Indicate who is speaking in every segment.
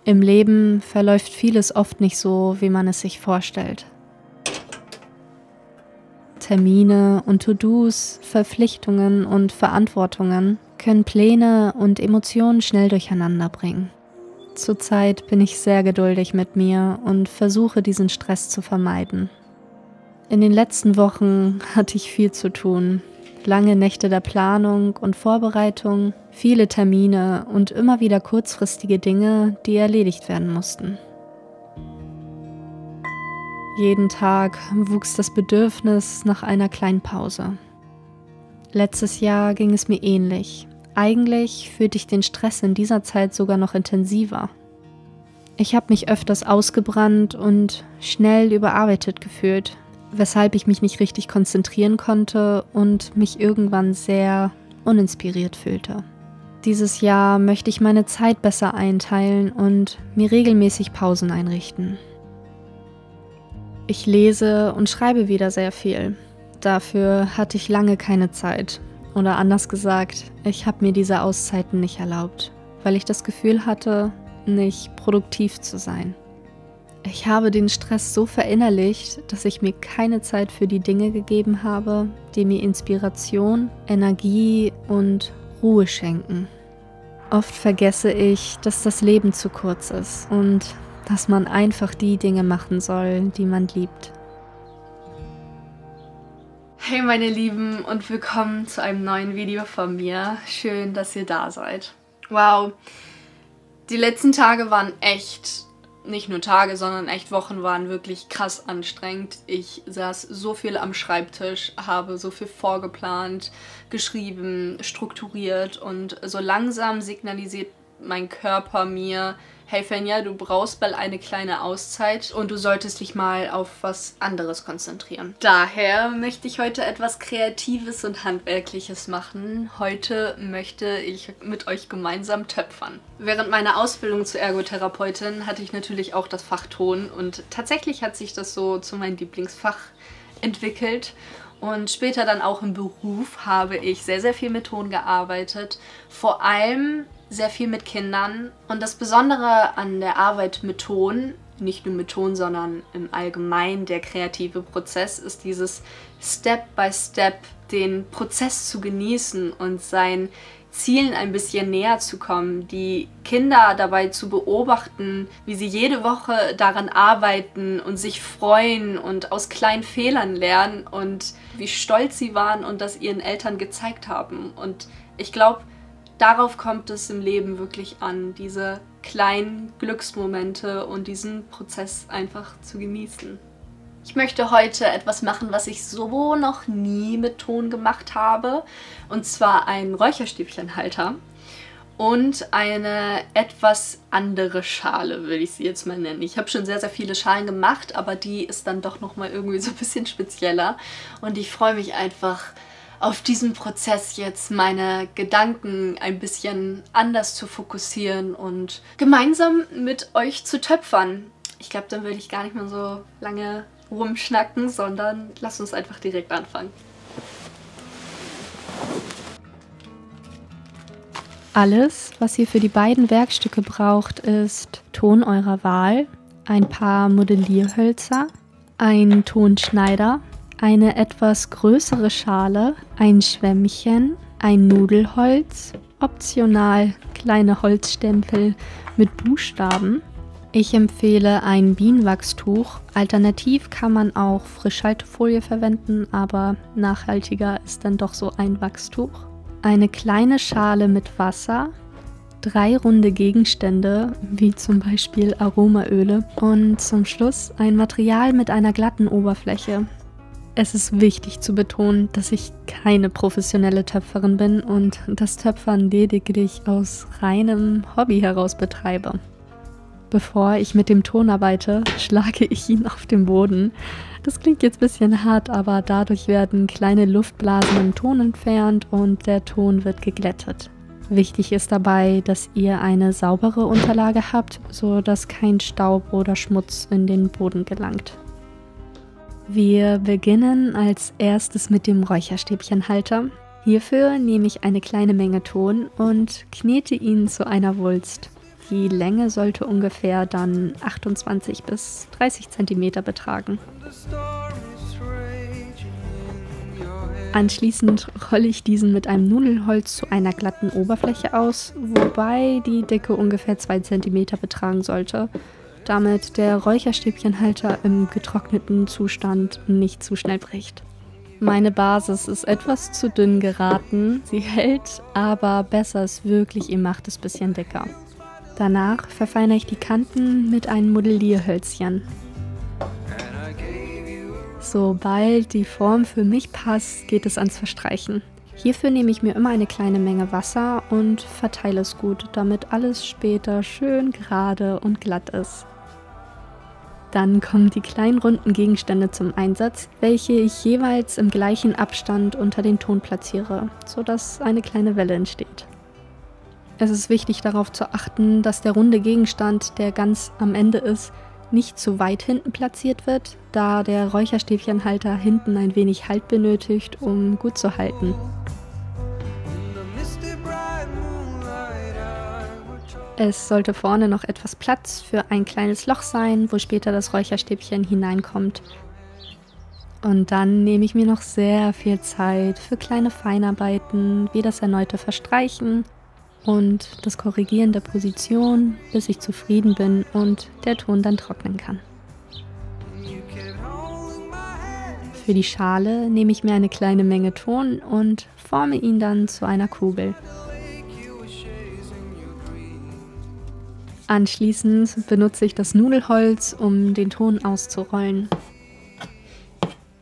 Speaker 1: Im Leben verläuft vieles oft nicht so, wie man es sich vorstellt. Termine und To-Dos, Verpflichtungen und Verantwortungen können Pläne und Emotionen schnell durcheinander bringen. Zurzeit bin ich sehr geduldig mit mir und versuche, diesen Stress zu vermeiden. In den letzten Wochen hatte ich viel zu tun. Lange Nächte der Planung und Vorbereitung, viele Termine und immer wieder kurzfristige Dinge, die erledigt werden mussten. Jeden Tag wuchs das Bedürfnis nach einer kleinen Pause. Letztes Jahr ging es mir ähnlich. Eigentlich fühlte ich den Stress in dieser Zeit sogar noch intensiver. Ich habe mich öfters ausgebrannt und schnell überarbeitet gefühlt, weshalb ich mich nicht richtig konzentrieren konnte und mich irgendwann sehr uninspiriert fühlte. Dieses Jahr möchte ich meine Zeit besser einteilen und mir regelmäßig Pausen einrichten. Ich lese und schreibe wieder sehr viel. Dafür hatte ich lange keine Zeit. Oder anders gesagt, ich habe mir diese Auszeiten nicht erlaubt, weil ich das Gefühl hatte, nicht produktiv zu sein. Ich habe den Stress so verinnerlicht, dass ich mir keine Zeit für die Dinge gegeben habe, die mir Inspiration, Energie und Ruhe schenken. Oft vergesse ich, dass das Leben zu kurz ist und dass man einfach die Dinge machen soll, die man liebt. Hey meine Lieben und willkommen zu einem neuen Video von mir. Schön, dass ihr da seid. Wow, die letzten Tage waren echt, nicht nur Tage, sondern echt Wochen waren wirklich krass anstrengend. Ich saß so viel am Schreibtisch, habe so viel vorgeplant, geschrieben, strukturiert und so langsam signalisiert mein Körper mir, hey Fenja, du brauchst bald eine kleine Auszeit und du solltest dich mal auf was anderes konzentrieren. Daher möchte ich heute etwas Kreatives und Handwerkliches machen. Heute möchte ich mit euch gemeinsam töpfern. Während meiner Ausbildung zur Ergotherapeutin hatte ich natürlich auch das Fach Ton und tatsächlich hat sich das so zu meinem Lieblingsfach entwickelt. Und später dann auch im Beruf habe ich sehr, sehr viel mit Ton gearbeitet. Vor allem sehr viel mit Kindern. Und das Besondere an der Arbeit mit Ton, nicht nur mit Ton, sondern im Allgemeinen der kreative Prozess, ist dieses Step by Step, den Prozess zu genießen und seinen Zielen ein bisschen näher zu kommen, die Kinder dabei zu beobachten, wie sie jede Woche daran arbeiten und sich freuen und aus kleinen Fehlern lernen und wie stolz sie waren und das ihren Eltern gezeigt haben. Und ich glaube, darauf kommt es im Leben wirklich an, diese kleinen Glücksmomente und diesen Prozess einfach zu genießen. Ich möchte heute etwas machen, was ich so noch nie mit Ton gemacht habe, und zwar einen Räucherstäbchenhalter und eine etwas andere Schale, würde ich sie jetzt mal nennen. Ich habe schon sehr, sehr viele Schalen gemacht, aber die ist dann doch nochmal irgendwie so ein bisschen spezieller und ich freue mich einfach auf diesen Prozess jetzt, meine Gedanken ein bisschen anders zu fokussieren und gemeinsam mit euch zu töpfern. Ich glaube, dann würde ich gar nicht mehr so lange rumschnacken, sondern lasst uns einfach direkt anfangen. Alles, was ihr für die beiden Werkstücke braucht, ist Ton eurer Wahl, ein paar Modellierhölzer, ein Tonschneider, eine etwas größere Schale, ein Schwämmchen, ein Nudelholz, optional kleine Holzstempel mit Buchstaben. Ich empfehle ein Bienenwachstuch. Alternativ kann man auch Frischhaltefolie verwenden, aber nachhaltiger ist dann doch so ein Wachstuch. Eine kleine Schale mit Wasser, 3 runde Gegenstände, wie zum Beispiel Aromaöle und zum Schluss ein Material mit einer glatten Oberfläche. Es ist wichtig zu betonen, dass ich keine professionelle Töpferin bin und das Töpfern lediglich aus reinem Hobby heraus betreibe. Bevor ich mit dem Ton arbeite, schlage ich ihn auf den Boden. Das klingt jetzt ein bisschen hart, aber dadurch werden kleine Luftblasen im Ton entfernt und der Ton wird geglättet. Wichtig ist dabei, dass ihr eine saubere Unterlage habt, so dass kein Staub oder Schmutz in den Boden gelangt. Wir beginnen als erstes mit dem Räucherstäbchenhalter. Hierfür nehme ich eine kleine Menge Ton und knete ihn zu einer Wulst. Die Länge sollte ungefähr dann 28 bis 30 cm betragen. Anschließend rolle ich diesen mit einem Nudelholz zu einer glatten Oberfläche aus, wobei die Dicke ungefähr 2 cm betragen sollte, damit der Räucherstäbchenhalter im getrockneten Zustand nicht zu schnell bricht. Meine Basis ist etwas zu dünn geraten, sie hält, aber besser ist wirklich, ihr macht es ein bisschen dicker. Danach verfeinere ich die Kanten mit einem Modellierhölzchen. Sobald die Form für mich passt, geht es ans Verstreichen. Hierfür nehme ich mir immer eine kleine Menge Wasser und verteile es gut, damit alles später schön gerade und glatt ist. Dann kommen die kleinen runden Gegenstände zum Einsatz, welche ich jeweils im gleichen Abstand unter den Ton platziere, sodass eine kleine Welle entsteht. Es ist wichtig darauf zu achten, dass der runde Gegenstand, der ganz am Ende ist, nicht zu weit hinten platziert wird, da der Räucherstäbchenhalter hinten ein wenig Halt benötigt, um gut zu halten. Es sollte vorne noch etwas Platz für ein kleines Loch sein, wo später das Räucherstäbchen hineinkommt. Und dann nehme ich mir noch sehr viel Zeit für kleine Feinarbeiten, wie das erneute Verstreichen und das Korrigieren der Position, bis ich zufrieden bin und der Ton dann trocknen kann. Für die Schale nehme ich mir eine kleine Menge Ton und forme ihn dann zu einer Kugel. Anschließend benutze ich das Nudelholz, um den Ton auszurollen.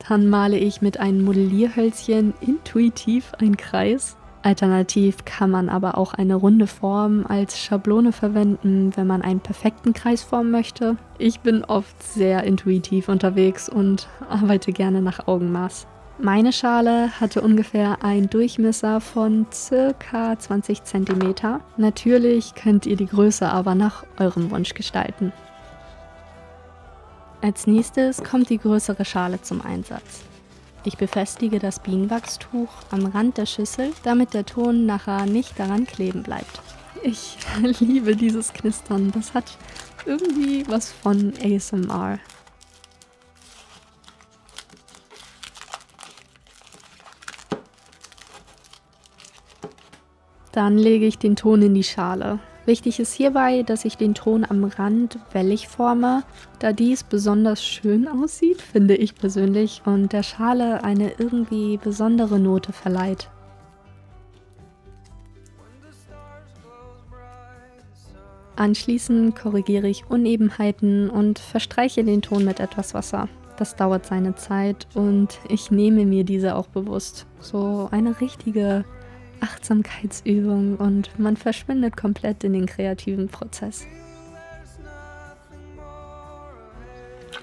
Speaker 1: Dann male ich mit einem Modellierhölzchen intuitiv einen Kreis. Alternativ kann man aber auch eine runde Form als Schablone verwenden, wenn man einen perfekten Kreis formen möchte. Ich bin oft sehr intuitiv unterwegs und arbeite gerne nach Augenmaß. Meine Schale hatte ungefähr einen Durchmesser von ca. 20 cm. Natürlich könnt ihr die Größe aber nach eurem Wunsch gestalten. Als nächstes kommt die größere Schale zum Einsatz. Ich befestige das Bienenwachstuch am Rand der Schüssel, damit der Ton nachher nicht daran kleben bleibt. Ich liebe dieses Knistern, das hat irgendwie was von ASMR. Dann lege ich den Ton in die Schale. Wichtig ist hierbei, dass ich den Ton am Rand wellig forme, da dies besonders schön aussieht, finde ich persönlich, und der Schale eine irgendwie besondere Note verleiht. Anschließend korrigiere ich Unebenheiten und verstreiche den Ton mit etwas Wasser. Das dauert seine Zeit und ich nehme mir diese auch bewusst. So eine richtige Achtsamkeitsübung und man verschwindet komplett in den kreativen Prozess.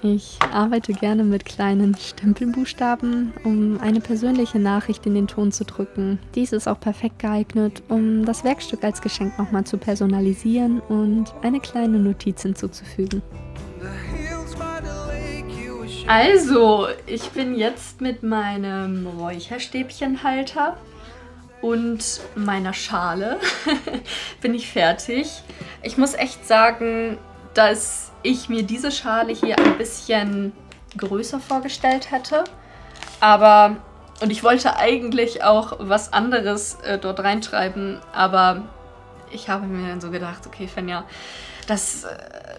Speaker 1: Ich arbeite gerne mit kleinen Stempelbuchstaben, um eine persönliche Nachricht in den Ton zu drücken. Dies ist auch perfekt geeignet, um das Werkstück als Geschenk nochmal zu personalisieren und eine kleine Notiz hinzuzufügen. Also, ich bin jetzt mit meinem Räucherstäbchenhalter und meiner Schale bin ich fertig. Ich muss echt sagen, dass ich mir diese Schale hier ein bisschen größer vorgestellt hätte. Und ich wollte eigentlich auch was anderes dort reinschreiben, aber ich habe mir dann so gedacht, okay, Fenja, das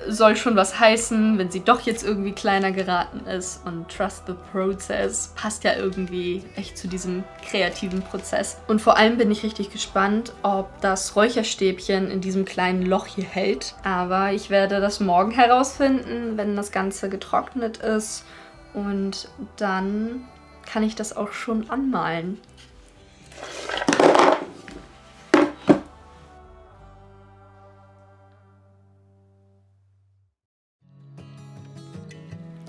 Speaker 1: soll schon was heißen, wenn sie doch jetzt irgendwie kleiner geraten ist. Und Trust the Process passt ja irgendwie echt zu diesem kreativen Prozess. Und vor allem bin ich richtig gespannt, ob das Räucherstäbchen in diesem kleinen Loch hier hält. Aber ich werde das morgen herausfinden, wenn das Ganze getrocknet ist. Und dann kann ich das auch schon anmalen.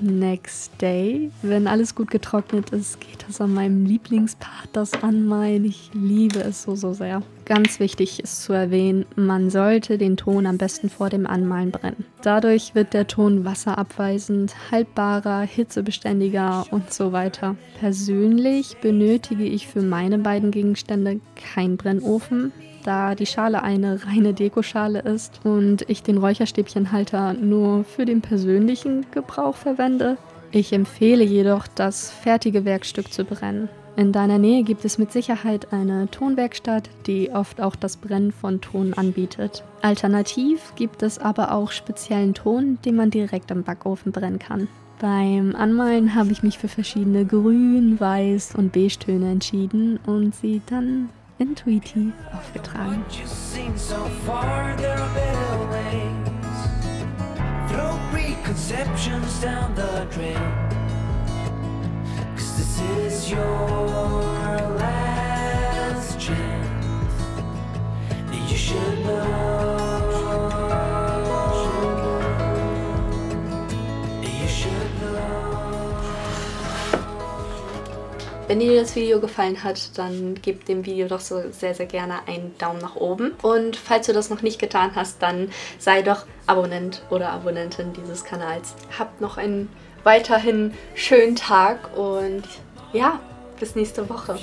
Speaker 1: Next day, wenn alles gut getrocknet ist, geht das an meinem Lieblingspart, das Anmalen. Ich liebe es so, so sehr. ganz wichtig ist zu erwähnen, man sollte den Ton am besten vor dem Anmalen brennen. Dadurch wird der Ton wasserabweisend, haltbarer, hitzebeständiger und so weiter. Persönlich benötige ich für meine beiden Gegenstände keinen Brennofen, da die Schale eine reine Dekoschale ist und ich den Räucherstäbchenhalter nur für den persönlichen Gebrauch verwende. Ich empfehle jedoch, das fertige Werkstück zu brennen. In deiner Nähe gibt es mit Sicherheit eine Tonwerkstatt, die oft auch das Brennen von Ton anbietet. Alternativ gibt es aber auch speziellen Ton, den man direkt im Backofen brennen kann. Beim Anmalen habe ich mich für verschiedene Grün-, Weiß- und Beige-Töne entschieden und sie dann intuitiv aufgetragen. This is your last chance. You should know. You should know. Wenn dir das Video gefallen hat, dann gib dem Video doch so sehr, sehr gerne einen Daumen nach oben. Und falls du das noch nicht getan hast, dann sei doch Abonnent oder Abonnentin dieses Kanals. Habt noch einen weiterhin schönen Tag und ja, bis nächste Woche.